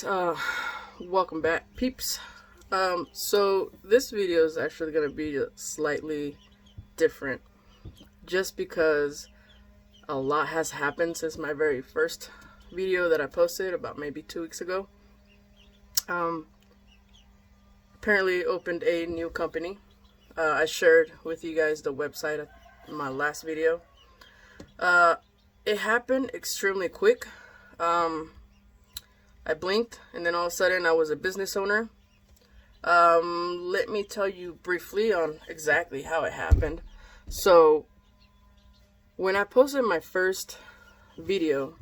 guys, welcome back, peeps. So this video is actually going to be slightly different just because a lot has happened since my very first video that I posted about maybe 2 weeks ago. Apparently opened a new company. I shared with you guys the website in my last video. It happened extremely quick. I blinked and then all of a sudden I was a business owner. Let me tell you briefly on exactly how it happened. So when I posted my first video,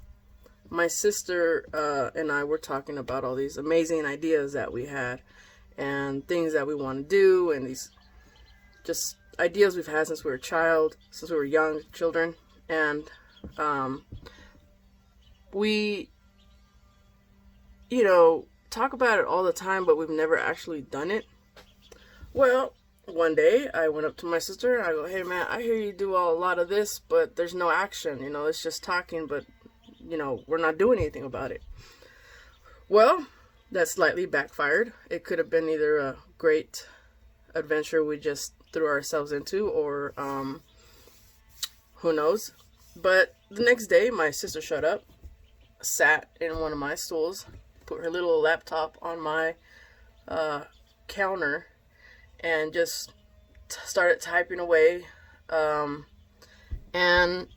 my sister and I were talking about all these amazing ideas that we had and things that we want to do, and these just ideas we've had since we were young children. And we talk about it all the time, but we've never actually done it. Well, one day I went up to my sister and I go, "Hey man, I hear you do a lot of this, but there's no action. It's just talking, but we're not doing anything about it." Well, that slightly backfired. It could have been either a great adventure we just threw ourselves into, or who knows. But the next day my sister showed up, sat in one of my stools, put her little laptop on my counter, and just started typing away, and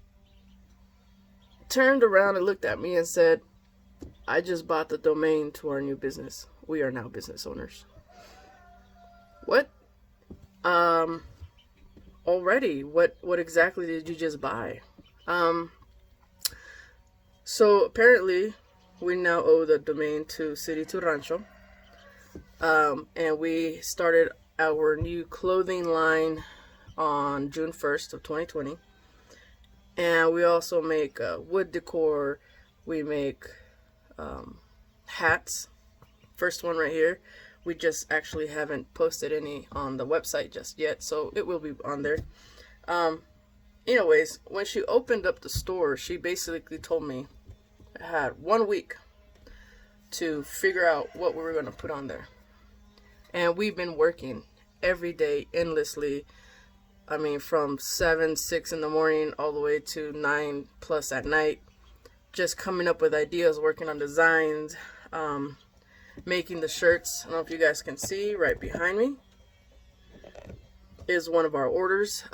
turned around and looked at me and said, "I just bought the domain to our new business. We are now business owners." What? Already? What exactly did you just buy? So apparently we now owe the domain to City to Rancho, and we started our new clothing line on June 1st of 2020, and we also make wood decor. We make hats. First one right here. We just actually haven't posted any on the website just yet, so it will be on there. Anyways, when she opened up the store, she basically told me I had 1 week to figure out what we were going to put on there. And we've been working every day endlessly. I mean, from 6 in the morning all the way to 9 plus at night, just coming up with ideas, working on designs, making the shirts. I don't know if you guys can see right behind me is one of our orders.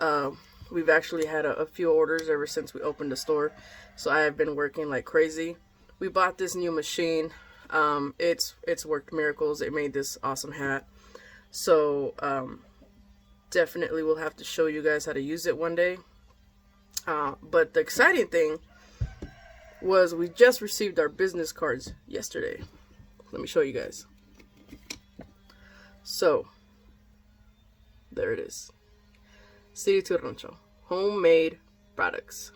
We've actually had a few orders ever since we opened the store, so I have been working like crazy. We bought this new machine. It's worked miracles. It made this awesome hat. So definitely we'll have to show you guys how to use it one day. But the exciting thing was we just received our business cards yesterday. Let me show you guys. So there it is. City to Rancho, homemade products.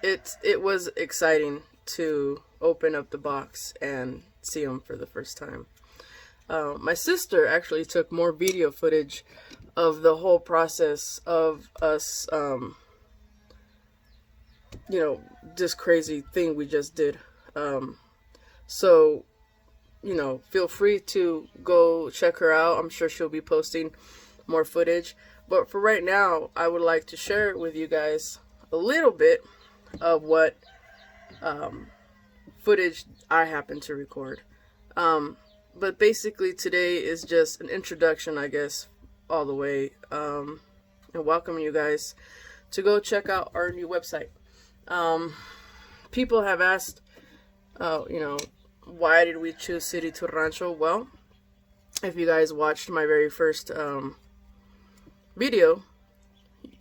It was exciting to open up the box and see them for the first time. My sister actually took more video footage of the whole process of us, this crazy thing we just did. So, feel free to go check her out. I'm sure she'll be posting more footage. But for right now, I would like to share with you guys a little bit of what footage I happen to record. But basically today is just an introduction, I guess, all the way, and welcome you guys to go check out our new website. People have asked, why did we choose City to Rancho? Well, if you guys watched my very first video,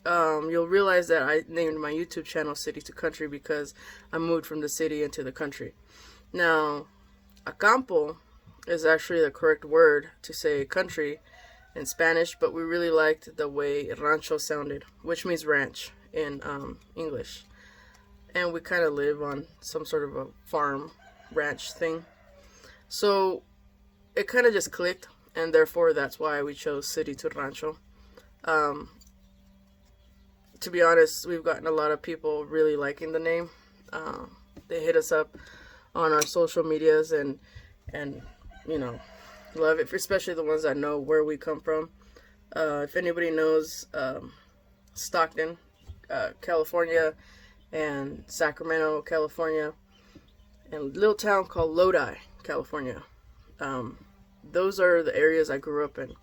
you'll realize that I named my YouTube channel City to Country because I moved from the city into the country. Now, Acampo is actually the correct word to say country in Spanish, but we really liked the way rancho sounded, which means ranch in English. And we kind of live on some sort of a farm ranch thing. So it kind of just clicked, and therefore that's why we chose City to Rancho. To be honest, we've gotten a lot of people really liking the name. They hit us up on our social medias, and you know, love it, especially the ones that know where we come from. If anybody knows Stockton, California, and Sacramento, California, and a little town called Lodi, California. Those are the areas I grew up in.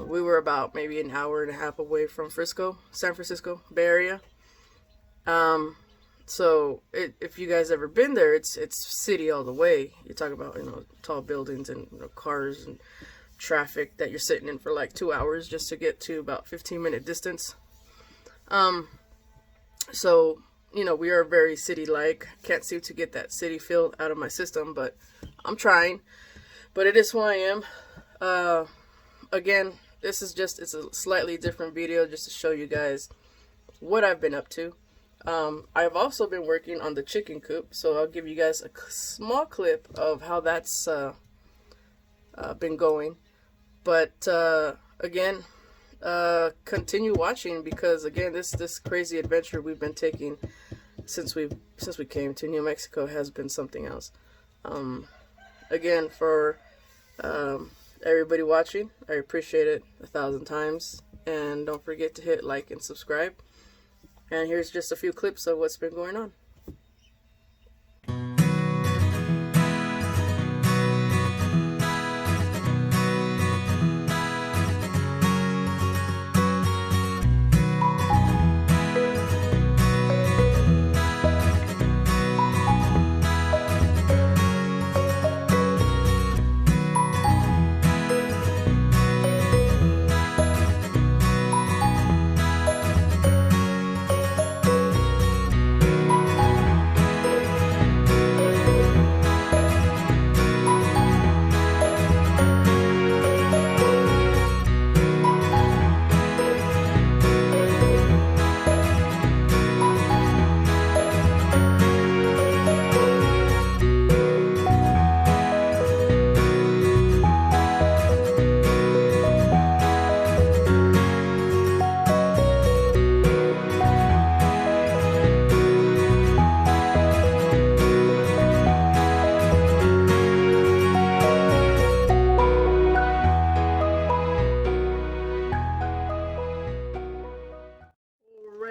We were about maybe an hour and a half away from San Francisco, Bay Area. So if you guys ever been there, it's city all the way. You talk about, you know, tall buildings and, you know, cars and traffic that you're sitting in for like 2 hours just to get to about 15-minute distance. So, you know, we are very city-like. Can't seem to get that city feel out of my system, but I'm trying. But it is who I am. Again, this is just, it's a slightly different video just to show you guys what I've been up to. I've also been working on the chicken coop, so I'll give you guys a small clip of how that's been going. But again, continue watching, because again, this crazy adventure we've been taking since we came to New Mexico has been something else. Again, for everybody watching, I appreciate it 1,000 times, and don't forget to hit like and subscribe. And here's just a few clips of what's been going on.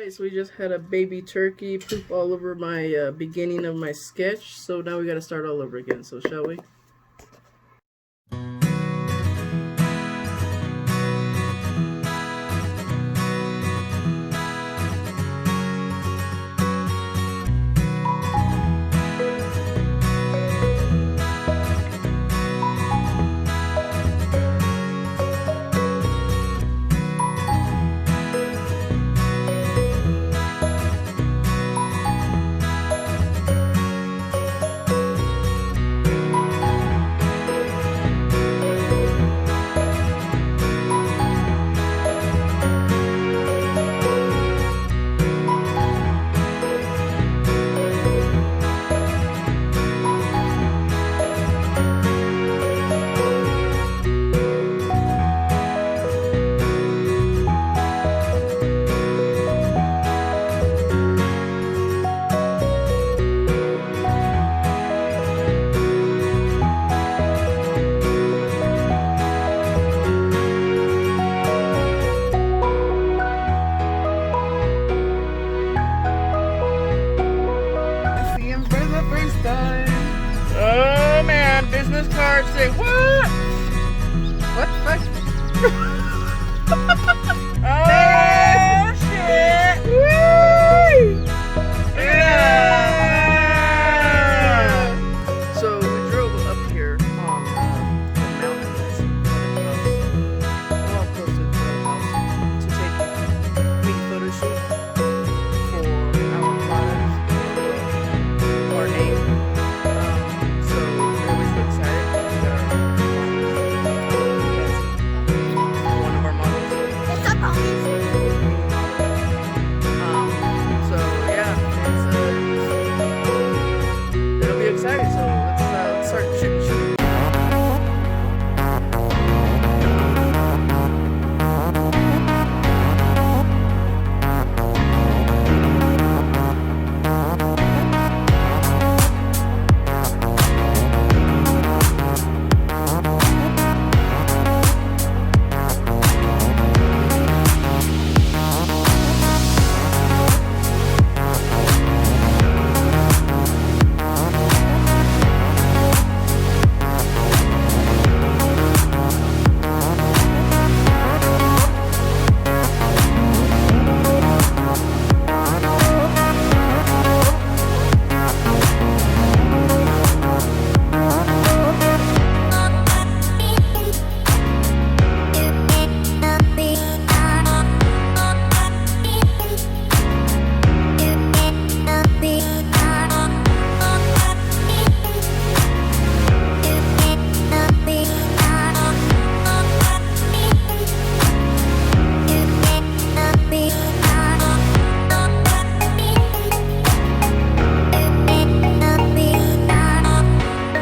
So we just had a baby turkey poop all over my beginning of my sketch, so now we got to start all over again. So shall we? Oh man, business cards say what? What the fuck?